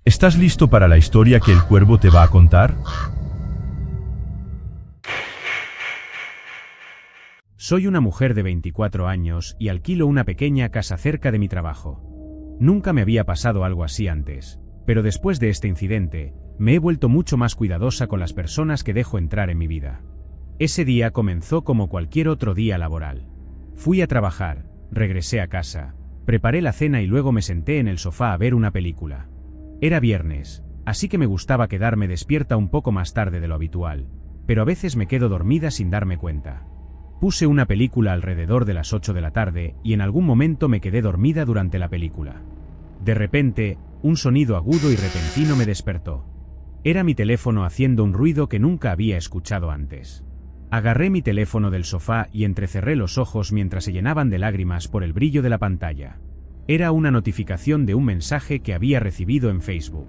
¿Estás listo para la historia que el cuervo te va a contar? Soy una mujer de 24 años y alquilo una pequeña casa cerca de mi trabajo. Nunca me había pasado algo así antes, pero después de este incidente, me he vuelto mucho más cuidadosa con las personas que dejo entrar en mi vida. Ese día comenzó como cualquier otro día laboral. Fui a trabajar, regresé a casa, preparé la cena y luego me senté en el sofá a ver una película. Era viernes, así que me gustaba quedarme despierta un poco más tarde de lo habitual, pero a veces me quedo dormida sin darme cuenta. Puse una película alrededor de las 8 de la tarde y en algún momento me quedé dormida durante la película. De repente, un sonido agudo y repentino me despertó. Era mi teléfono haciendo un ruido que nunca había escuchado antes. Agarré mi teléfono del sofá y entrecerré los ojos mientras se llenaban de lágrimas por el brillo de la pantalla. Era una notificación de un mensaje que había recibido en Facebook.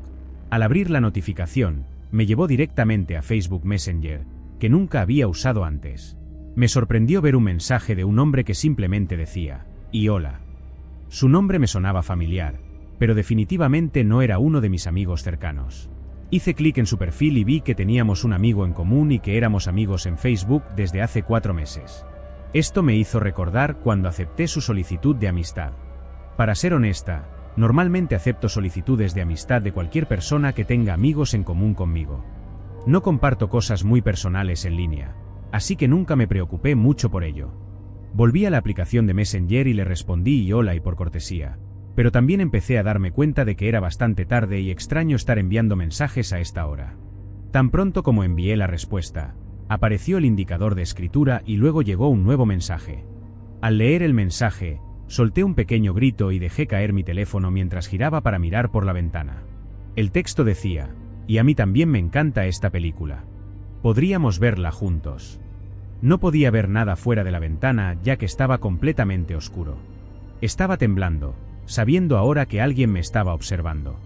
Al abrir la notificación, me llevó directamente a Facebook Messenger, que nunca había usado antes. Me sorprendió ver un mensaje de un hombre que simplemente decía, "y hola". Su nombre me sonaba familiar, pero definitivamente no era uno de mis amigos cercanos. Hice clic en su perfil y vi que teníamos un amigo en común y que éramos amigos en Facebook desde hace 4 meses. Esto me hizo recordar cuando acepté su solicitud de amistad. Para ser honesta, normalmente acepto solicitudes de amistad de cualquier persona que tenga amigos en común conmigo. No comparto cosas muy personales en línea, así que nunca me preocupé mucho por ello. Volví a la aplicación de Messenger y le respondí y hola y por cortesía, pero también empecé a darme cuenta de que era bastante tarde y extraño estar enviando mensajes a esta hora. Tan pronto como envié la respuesta, apareció el indicador de escritura y luego llegó un nuevo mensaje. Al leer el mensaje, solté un pequeño grito y dejé caer mi teléfono mientras giraba para mirar por la ventana. El texto decía, "y a mí también me encanta esta película. Podríamos verla juntos". No podía ver nada fuera de la ventana ya que estaba completamente oscuro. Estaba temblando, sabiendo ahora que alguien me estaba observando.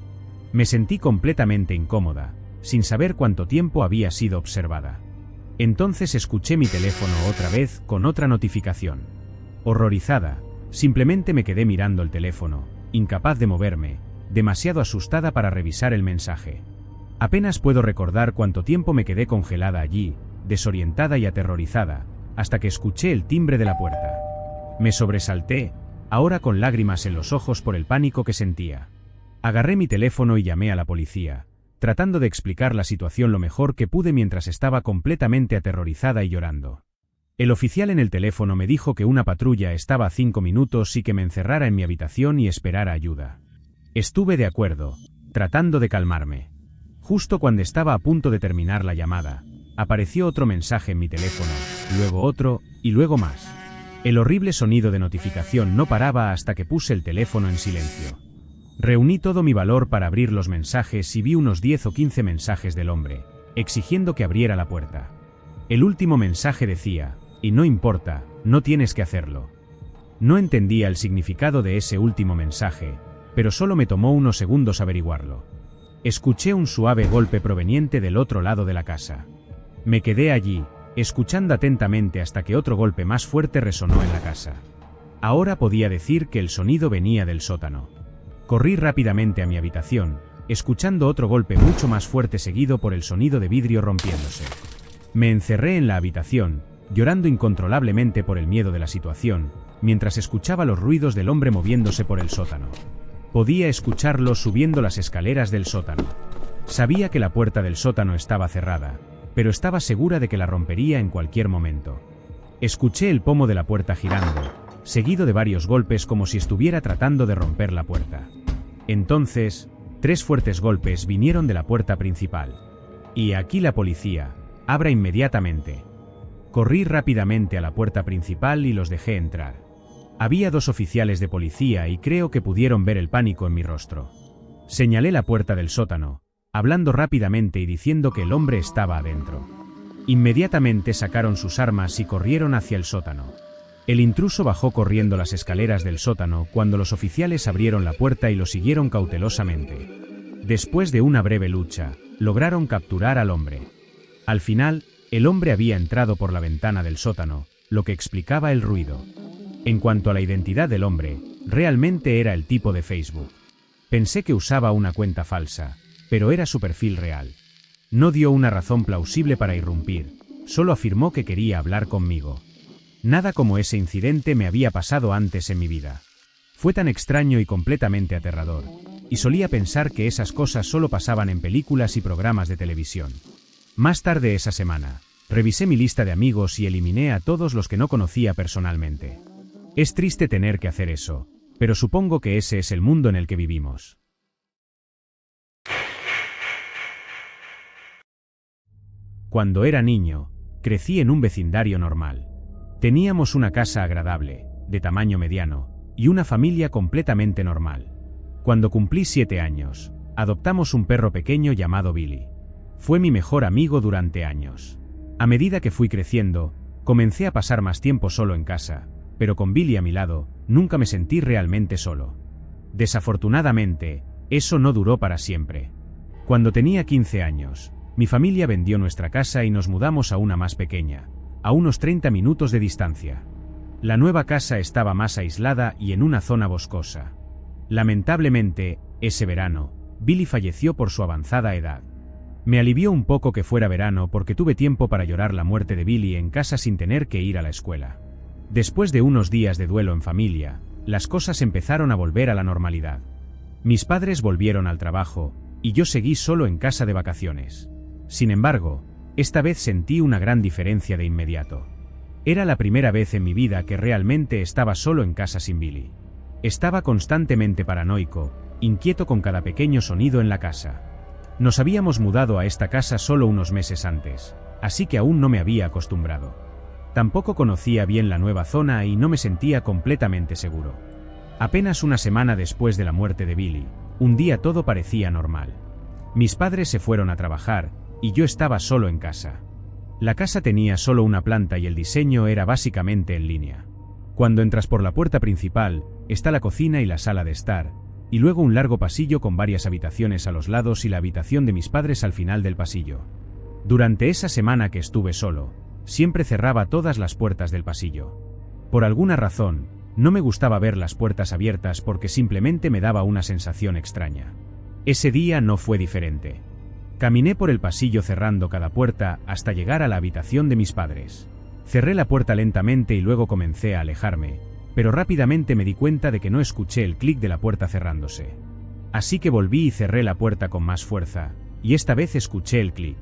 Me sentí completamente incómoda, sin saber cuánto tiempo había sido observada. Entonces escuché mi teléfono otra vez con otra notificación. Horrorizada, simplemente me quedé mirando el teléfono, incapaz de moverme, demasiado asustada para revisar el mensaje. Apenas puedo recordar cuánto tiempo me quedé congelada allí, desorientada y aterrorizada, hasta que escuché el timbre de la puerta. Me sobresalté, ahora con lágrimas en los ojos por el pánico que sentía. Agarré mi teléfono y llamé a la policía, tratando de explicar la situación lo mejor que pude mientras estaba completamente aterrorizada y llorando. El oficial en el teléfono me dijo que una patrulla estaba a 5 minutos y que me encerrara en mi habitación y esperara ayuda. Estuve de acuerdo, tratando de calmarme. Justo cuando estaba a punto de terminar la llamada, apareció otro mensaje en mi teléfono, luego otro, y luego más. El horrible sonido de notificación no paraba hasta que puse el teléfono en silencio. Reuní todo mi valor para abrir los mensajes y vi unos 10 o 15 mensajes del hombre, exigiendo que abriera la puerta. El último mensaje decía, "y no importa, no tienes que hacerlo". No entendía el significado de ese último mensaje, pero solo me tomó unos segundos averiguarlo. Escuché un suave golpe proveniente del otro lado de la casa. Me quedé allí, escuchando atentamente hasta que otro golpe más fuerte resonó en la casa. Ahora podía decir que el sonido venía del sótano. Corrí rápidamente a mi habitación, escuchando otro golpe mucho más fuerte seguido por el sonido de vidrio rompiéndose. Me encerré en la habitación, llorando incontrolablemente por el miedo de la situación, mientras escuchaba los ruidos del hombre moviéndose por el sótano. Podía escucharlo subiendo las escaleras del sótano. Sabía que la puerta del sótano estaba cerrada, pero estaba segura de que la rompería en cualquier momento. Escuché el pomo de la puerta girando, seguido de varios golpes como si estuviera tratando de romper la puerta. Entonces, 3 fuertes golpes vinieron de la puerta principal. "Y aquí la policía, abra inmediatamente". Corrí rápidamente a la puerta principal y los dejé entrar. Había 2 oficiales de policía y creo que pudieron ver el pánico en mi rostro. Señalé la puerta del sótano, hablando rápidamente y diciendo que el hombre estaba adentro. Inmediatamente sacaron sus armas y corrieron hacia el sótano. El intruso bajó corriendo las escaleras del sótano cuando los oficiales abrieron la puerta y lo siguieron cautelosamente. Después de una breve lucha, lograron capturar al hombre. Al final, el hombre había entrado por la ventana del sótano, lo que explicaba el ruido. En cuanto a la identidad del hombre, realmente era el tipo de Facebook. Pensé que usaba una cuenta falsa, pero era su perfil real. No dio una razón plausible para irrumpir, solo afirmó que quería hablar conmigo. Nada como ese incidente me había pasado antes en mi vida. Fue tan extraño y completamente aterrador, y solía pensar que esas cosas solo pasaban en películas y programas de televisión. Más tarde esa semana, revisé mi lista de amigos y eliminé a todos los que no conocía personalmente. Es triste tener que hacer eso, pero supongo que ese es el mundo en el que vivimos. Cuando era niño, crecí en un vecindario normal. Teníamos una casa agradable, de tamaño mediano, y una familia completamente normal. Cuando cumplí 7 años, adoptamos un perro pequeño llamado Billy. Fue mi mejor amigo durante años. A medida que fui creciendo, comencé a pasar más tiempo solo en casa, pero con Billy a mi lado, nunca me sentí realmente solo. Desafortunadamente, eso no duró para siempre. Cuando tenía 15 años, mi familia vendió nuestra casa y nos mudamos a una más pequeña, a unos 30 minutos de distancia. La nueva casa estaba más aislada y en una zona boscosa. Lamentablemente, ese verano, Billy falleció por su avanzada edad. Me alivió un poco que fuera verano porque tuve tiempo para llorar la muerte de Billy en casa sin tener que ir a la escuela. Después de unos días de duelo en familia, las cosas empezaron a volver a la normalidad. Mis padres volvieron al trabajo, y yo seguí solo en casa de vacaciones. Sin embargo, esta vez sentí una gran diferencia de inmediato. Era la primera vez en mi vida que realmente estaba solo en casa sin Billy. Estaba constantemente paranoico, inquieto con cada pequeño sonido en la casa. Nos habíamos mudado a esta casa solo unos meses antes, así que aún no me había acostumbrado. Tampoco conocía bien la nueva zona y no me sentía completamente seguro. Apenas una semana después de la muerte de Billy, un día todo parecía normal. Mis padres se fueron a trabajar, y yo estaba solo en casa. La casa tenía solo una planta y el diseño era básicamente en línea. Cuando entras por la puerta principal, está la cocina y la sala de estar, y luego un largo pasillo con varias habitaciones a los lados y la habitación de mis padres al final del pasillo. Durante esa semana que estuve solo, siempre cerraba todas las puertas del pasillo. Por alguna razón, no me gustaba ver las puertas abiertas porque simplemente me daba una sensación extraña. Ese día no fue diferente. Caminé por el pasillo cerrando cada puerta hasta llegar a la habitación de mis padres. Cerré la puerta lentamente y luego comencé a alejarme, pero rápidamente me di cuenta de que no escuché el clic de la puerta cerrándose. Así que volví y cerré la puerta con más fuerza, y esta vez escuché el clic.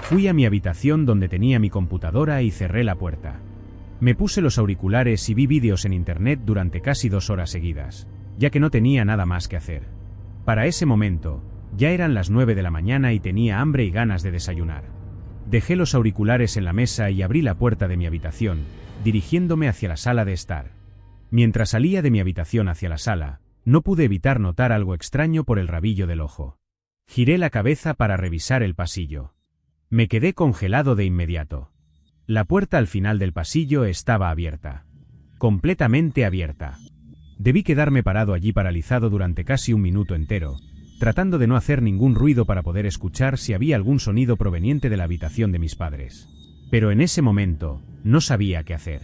Fui a mi habitación donde tenía mi computadora y cerré la puerta. Me puse los auriculares y vi vídeos en internet durante casi 2 horas seguidas, ya que no tenía nada más que hacer. Para ese momento, ya eran las 9 de la mañana y tenía hambre y ganas de desayunar. Dejé los auriculares en la mesa y abrí la puerta de mi habitación, dirigiéndome hacia la sala de estar. Mientras salía de mi habitación hacia la sala, no pude evitar notar algo extraño por el rabillo del ojo. Giré la cabeza para revisar el pasillo. Me quedé congelado de inmediato. La puerta al final del pasillo estaba abierta. Completamente abierta. Debí quedarme parado allí paralizado durante casi un minuto entero, tratando de no hacer ningún ruido para poder escuchar si había algún sonido proveniente de la habitación de mis padres. Pero en ese momento, no sabía qué hacer.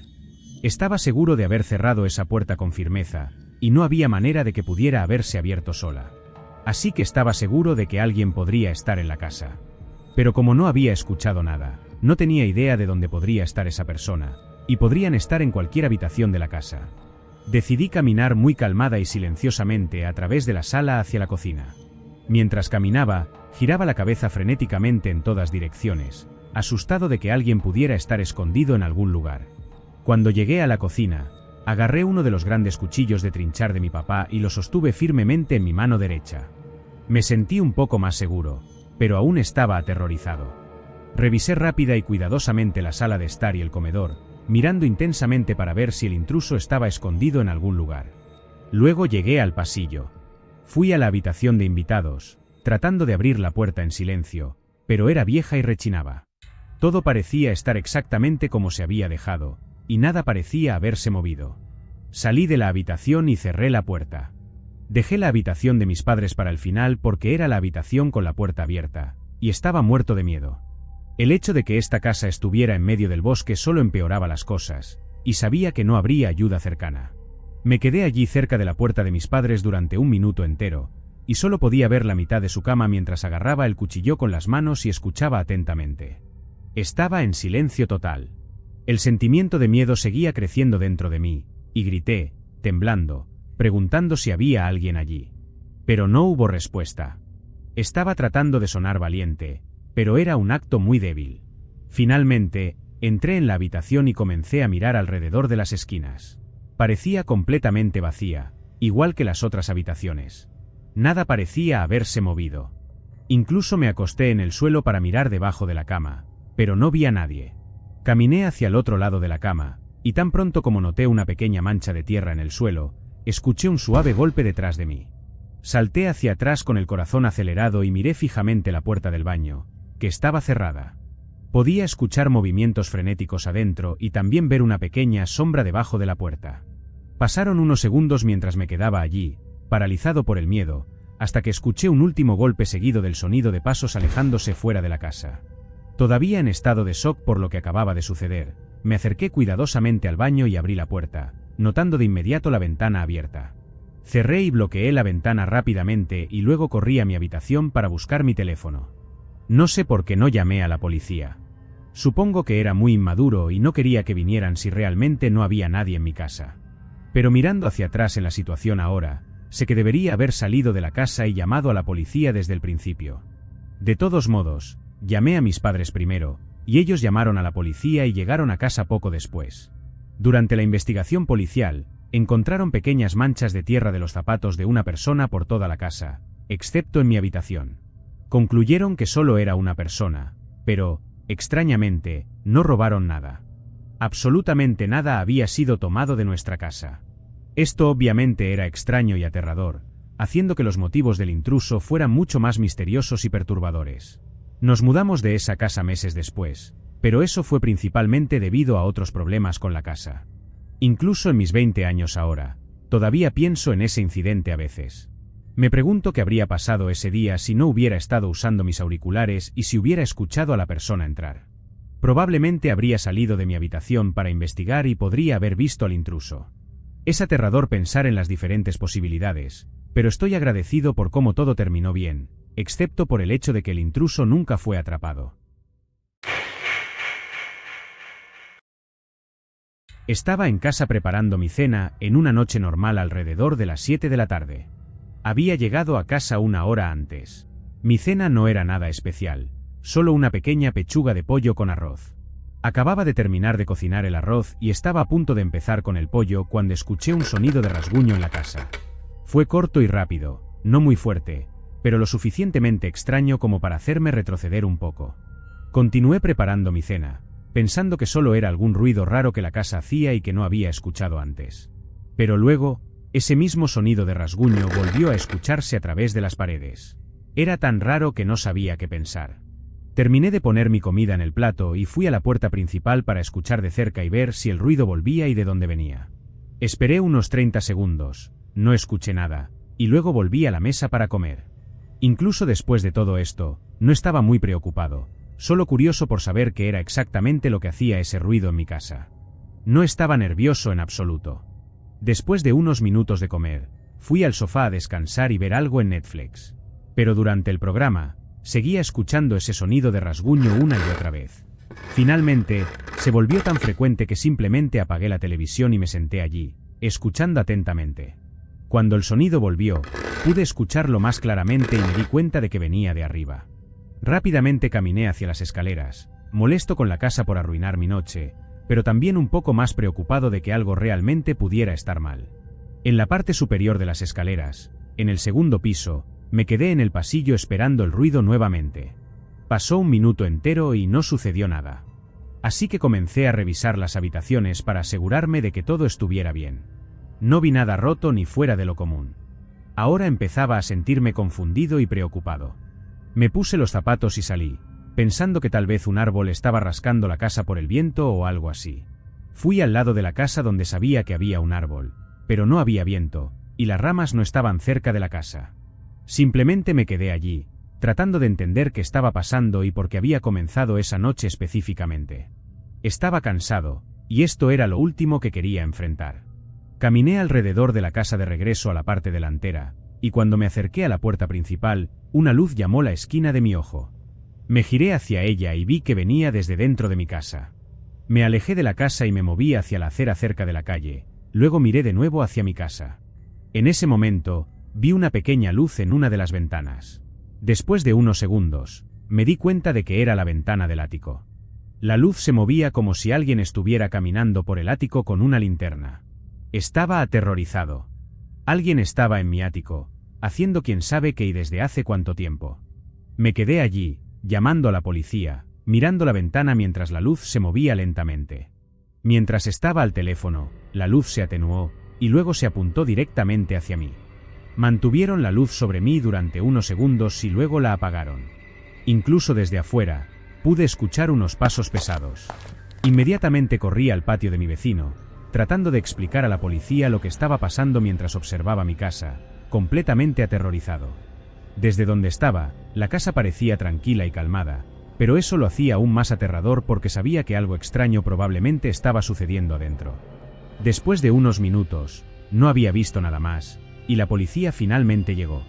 Estaba seguro de haber cerrado esa puerta con firmeza, y no había manera de que pudiera haberse abierto sola. Así que estaba seguro de que alguien podría estar en la casa. Pero como no había escuchado nada, no tenía idea de dónde podría estar esa persona, y podrían estar en cualquier habitación de la casa. Decidí caminar muy calmada y silenciosamente a través de la sala hacia la cocina. Mientras caminaba, giraba la cabeza frenéticamente en todas direcciones, asustado de que alguien pudiera estar escondido en algún lugar. Cuando llegué a la cocina, agarré uno de los grandes cuchillos de trinchar de mi papá y lo sostuve firmemente en mi mano derecha. Me sentí un poco más seguro, pero aún estaba aterrorizado. Revisé rápida y cuidadosamente la sala de estar y el comedor, mirando intensamente para ver si el intruso estaba escondido en algún lugar. Luego llegué al pasillo. Fui a la habitación de invitados, tratando de abrir la puerta en silencio, pero era vieja y rechinaba. Todo parecía estar exactamente como se había dejado, y nada parecía haberse movido. Salí de la habitación y cerré la puerta. Dejé la habitación de mis padres para el final porque era la habitación con la puerta abierta, y estaba muerto de miedo. El hecho de que esta casa estuviera en medio del bosque solo empeoraba las cosas, y sabía que no habría ayuda cercana. Me quedé allí cerca de la puerta de mis padres durante un minuto entero, y solo podía ver la mitad de su cama mientras agarraba el cuchillo con las manos y escuchaba atentamente. Estaba en silencio total. El sentimiento de miedo seguía creciendo dentro de mí, y grité, temblando, preguntando si había alguien allí. Pero no hubo respuesta. Estaba tratando de sonar valiente, pero era un acto muy débil. Finalmente, entré en la habitación y comencé a mirar alrededor de las esquinas. Parecía completamente vacía, igual que las otras habitaciones. Nada parecía haberse movido. Incluso me acosté en el suelo para mirar debajo de la cama, pero no vi a nadie. Caminé hacia el otro lado de la cama, y tan pronto como noté una pequeña mancha de tierra en el suelo, escuché un suave golpe detrás de mí. Salté hacia atrás con el corazón acelerado y miré fijamente la puerta del baño, que estaba cerrada. Podía escuchar movimientos frenéticos adentro y también ver una pequeña sombra debajo de la puerta. Pasaron unos segundos mientras me quedaba allí, paralizado por el miedo, hasta que escuché un último golpe seguido del sonido de pasos alejándose fuera de la casa. Todavía en estado de shock por lo que acababa de suceder, me acerqué cuidadosamente al baño y abrí la puerta, notando de inmediato la ventana abierta. Cerré y bloqueé la ventana rápidamente y luego corrí a mi habitación para buscar mi teléfono. No sé por qué no llamé a la policía. Supongo que era muy inmaduro y no quería que vinieran si realmente no había nadie en mi casa. Pero mirando hacia atrás en la situación ahora, sé que debería haber salido de la casa y llamado a la policía desde el principio. De todos modos, llamé a mis padres primero, y ellos llamaron a la policía y llegaron a casa poco después. Durante la investigación policial, encontraron pequeñas manchas de tierra de los zapatos de una persona por toda la casa, excepto en mi habitación. Concluyeron que solo era una persona, pero, extrañamente, no robaron nada. Absolutamente nada había sido tomado de nuestra casa. Esto obviamente era extraño y aterrador, haciendo que los motivos del intruso fueran mucho más misteriosos y perturbadores. Nos mudamos de esa casa meses después, pero eso fue principalmente debido a otros problemas con la casa. Incluso en mis 20 años ahora, todavía pienso en ese incidente a veces. Me pregunto qué habría pasado ese día si no hubiera estado usando mis auriculares y si hubiera escuchado a la persona entrar. Probablemente habría salido de mi habitación para investigar y podría haber visto al intruso. Es aterrador pensar en las diferentes posibilidades, pero estoy agradecido por cómo todo terminó bien, excepto por el hecho de que el intruso nunca fue atrapado. Estaba en casa preparando mi cena en una noche normal alrededor de las 7 de la tarde. Había llegado a casa una hora antes. Mi cena no era nada especial, solo una pequeña pechuga de pollo con arroz. Acababa de terminar de cocinar el arroz y estaba a punto de empezar con el pollo cuando escuché un sonido de rasguño en la casa. Fue corto y rápido, no muy fuerte, pero lo suficientemente extraño como para hacerme retroceder un poco. Continué preparando mi cena, pensando que solo era algún ruido raro que la casa hacía y que no había escuchado antes. Pero luego, ese mismo sonido de rasguño volvió a escucharse a través de las paredes. Era tan raro que no sabía qué pensar. Terminé de poner mi comida en el plato y fui a la puerta principal para escuchar de cerca y ver si el ruido volvía y de dónde venía. Esperé unos 30 segundos, no escuché nada, y luego volví a la mesa para comer. Incluso después de todo esto, no estaba muy preocupado, solo curioso por saber qué era exactamente lo que hacía ese ruido en mi casa. No estaba nervioso en absoluto. Después de unos minutos de comer, fui al sofá a descansar y ver algo en Netflix. Pero durante el programa, seguía escuchando ese sonido de rasguño una y otra vez. Finalmente, se volvió tan frecuente que simplemente apagué la televisión y me senté allí, escuchando atentamente. Cuando el sonido volvió, pude escucharlo más claramente y me di cuenta de que venía de arriba. Rápidamente caminé hacia las escaleras, molesto con la casa por arruinar mi noche, pero también un poco más preocupado de que algo realmente pudiera estar mal. En la parte superior de las escaleras, en el segundo piso, me quedé en el pasillo esperando el ruido nuevamente. Pasó un minuto entero y no sucedió nada. Así que comencé a revisar las habitaciones para asegurarme de que todo estuviera bien. No vi nada roto ni fuera de lo común. Ahora empezaba a sentirme confundido y preocupado. Me puse los zapatos y salí, pensando que tal vez un árbol estaba rascando la casa por el viento o algo así. Fui al lado de la casa donde sabía que había un árbol, pero no había viento, y las ramas no estaban cerca de la casa. Simplemente me quedé allí, tratando de entender qué estaba pasando y por qué había comenzado esa noche específicamente. Estaba cansado, y esto era lo último que quería enfrentar. Caminé alrededor de la casa de regreso a la parte delantera, y cuando me acerqué a la puerta principal, una luz llamó la esquina de mi ojo. Me giré hacia ella y vi que venía desde dentro de mi casa. Me alejé de la casa y me moví hacia la acera cerca de la calle, luego miré de nuevo hacia mi casa. En ese momento, vi una pequeña luz en una de las ventanas. Después de unos segundos, me di cuenta de que era la ventana del ático. La luz se movía como si alguien estuviera caminando por el ático con una linterna. Estaba aterrorizado. Alguien estaba en mi ático, haciendo quién sabe qué y desde hace cuánto tiempo. Me quedé allí, llamando a la policía, mirando la ventana mientras la luz se movía lentamente. Mientras estaba al teléfono, la luz se atenuó, y luego se apuntó directamente hacia mí. Mantuvieron la luz sobre mí durante unos segundos y luego la apagaron. Incluso desde afuera, pude escuchar unos pasos pesados. Inmediatamente corrí al patio de mi vecino, tratando de explicar a la policía lo que estaba pasando mientras observaba mi casa, completamente aterrorizado. Desde donde estaba, la casa parecía tranquila y calmada, pero eso lo hacía aún más aterrador porque sabía que algo extraño probablemente estaba sucediendo adentro. Después de unos minutos, no había visto nada más, y la policía finalmente llegó.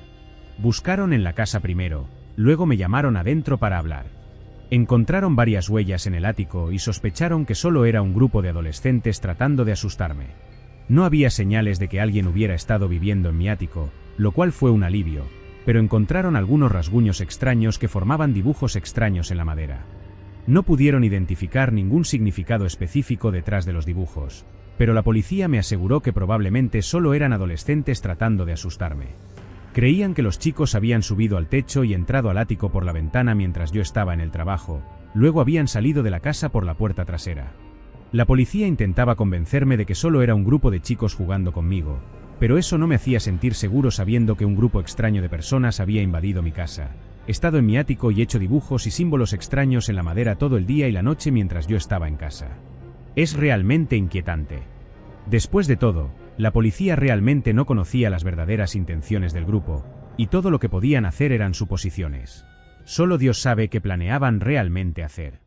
Buscaron en la casa primero, luego me llamaron adentro para hablar. Encontraron varias huellas en el ático y sospecharon que solo era un grupo de adolescentes tratando de asustarme. No había señales de que alguien hubiera estado viviendo en mi ático, lo cual fue un alivio, pero encontraron algunos rasguños extraños que formaban dibujos extraños en la madera. No pudieron identificar ningún significado específico detrás de los dibujos, pero la policía me aseguró que probablemente solo eran adolescentes tratando de asustarme. Creían que los chicos habían subido al techo y entrado al ático por la ventana mientras yo estaba en el trabajo, luego habían salido de la casa por la puerta trasera. La policía intentaba convencerme de que solo era un grupo de chicos jugando conmigo, pero eso no me hacía sentir seguro sabiendo que un grupo extraño de personas había invadido mi casa, estado en mi ático y hecho dibujos y símbolos extraños en la madera todo el día y la noche mientras yo estaba en casa. Es realmente inquietante. Después de todo, la policía realmente no conocía las verdaderas intenciones del grupo, y todo lo que podían hacer eran suposiciones. Solo Dios sabe qué planeaban realmente hacer.